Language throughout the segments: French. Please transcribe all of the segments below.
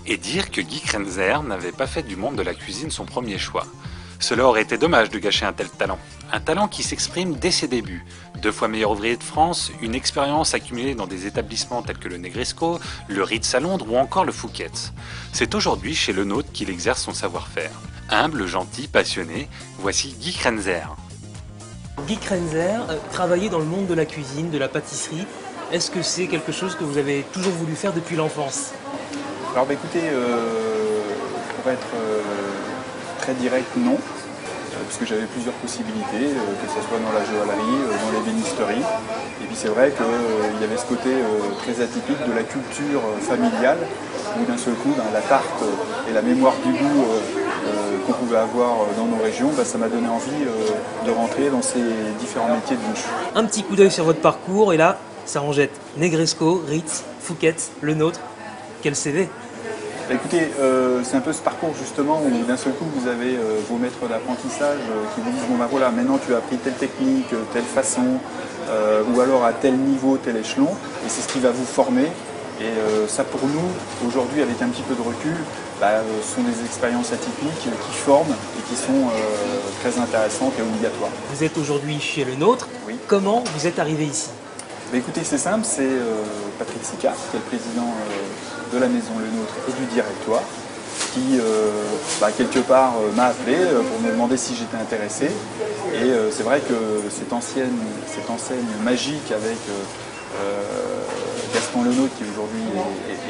et dire que Guy Krenzer n'avait pas fait du monde de la cuisine son premier choix. Cela aurait été dommage de gâcher un tel talent. Un talent qui s'exprime dès ses débuts. 2 fois meilleur ouvrier de France, une expérience accumulée dans des établissements tels que le Negresco, le Ritz à Londres ou encore le Fouquet's. C'est aujourd'hui chez Le Nôtre qu'il exerce son savoir-faire. Humble, gentil, passionné, voici Guy Krenzer. Guy Krenzer, travailler dans le monde de la cuisine, de la pâtisserie, est-ce que c'est quelque chose que vous avez toujours voulu faire depuis l'enfance? Alors écoutez, pour être très direct, non, puisque j'avais plusieurs possibilités, que ce soit dans la joaillerie, dans l'ébénisterie. Et puis c'est vrai qu'il y avait ce côté très atypique de la culture familiale, où d'un seul coup, la tarte et la mémoire du goût qu'on pouvait avoir dans nos régions, ça m'a donné envie de rentrer dans ces différents métiers de bouche. Un petit coup d'œil sur votre parcours et là, ça en jette. Negresco, Ritz, Fouquet's, Le Nôtre. Quel CV! Écoutez, c'est un peu ce parcours justement où d'un seul coup vous avez vos maîtres d'apprentissage qui vous disent bon ben voilà, maintenant tu as appris telle technique, telle façon, ou alors à tel niveau, tel échelon, et c'est ce qui va vous former. Et ça pour nous, aujourd'hui avec un petit peu de recul, sont des expériences atypiques qui forment et qui sont très intéressantes et obligatoires. Vous êtes aujourd'hui chez Le Nôtre. Oui. Comment vous êtes arrivé ici? Écoutez, c'est simple, c'est Patrick Sicard, qui est le président de la maison Le Nôtre et du directoire, qui quelque part m'a appelé pour me demander si j'étais intéressé. Et c'est vrai que cette enseigne magique avec Gaston Le Nôtre qui aujourd'hui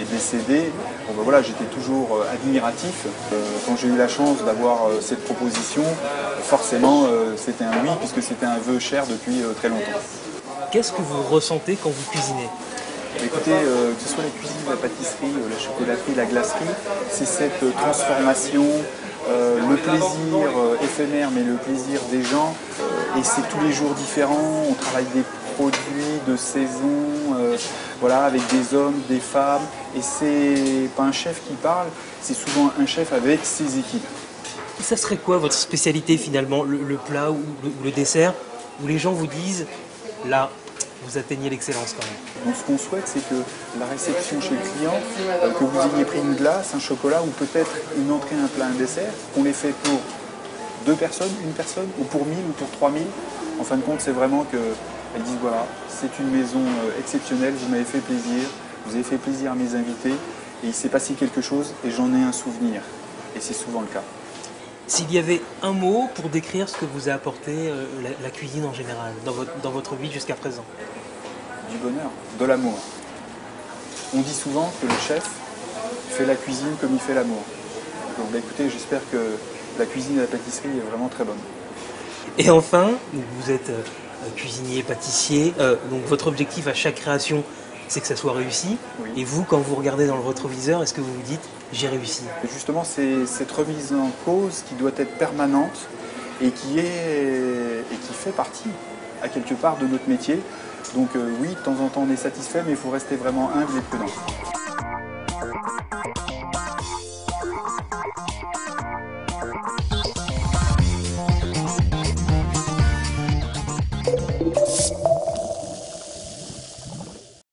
est décédé, j'étais toujours admiratif. Quand j'ai eu la chance d'avoir cette proposition, forcément c'était un oui puisque c'était un vœu cher depuis très longtemps. Qu'est-ce que vous ressentez quand vous cuisinez? Écoutez, que ce soit la cuisine, la pâtisserie, la chocolaterie, la glacerie, c'est cette transformation, le plaisir éphémère, mais le plaisir des gens, et c'est tous les jours différents. On travaille des produits de saison, avec des hommes, des femmes, et c'est pas un chef qui parle, c'est souvent un chef avec ses équipes. Et ça serait quoi votre spécialité finalement, le plat ou le dessert, où les gens vous disent là, vous atteignez l'excellence quand même? Donc ce qu'on souhaite, c'est que la réception chez le client, que vous ayez pris une glace, un chocolat ou peut-être une entrée, un plat, un dessert, qu'on les fait pour 2 personnes, une personne, ou pour 1000 ou pour 3000. En fin de compte, c'est vraiment qu'elles disent voilà, c'est une maison exceptionnelle, vous m'avez fait plaisir, vous avez fait plaisir à mes invités, et il s'est passé quelque chose et j'en ai un souvenir. Et c'est souvent le cas. S'il y avait un mot pour décrire ce que vous a apporté la cuisine en général, dans votre vie jusqu'à présent? Du bonheur, de l'amour. On dit souvent que le chef fait la cuisine comme il fait l'amour. Donc écoutez, j'espère que la cuisine et la pâtisserie est vraiment très bonne. Et enfin, vous êtes cuisinier, pâtissier, donc votre objectif à chaque création, c'est que ça soit réussi. Oui. Et vous, quand vous regardez dans le rétroviseur, est-ce que vous vous dites j'ai réussi? Et justement, c'est cette remise en cause qui doit être permanente et qui fait partie, à quelque part, de notre métier. Donc oui, de temps en temps on est satisfait, mais il faut rester vraiment humble et prudent.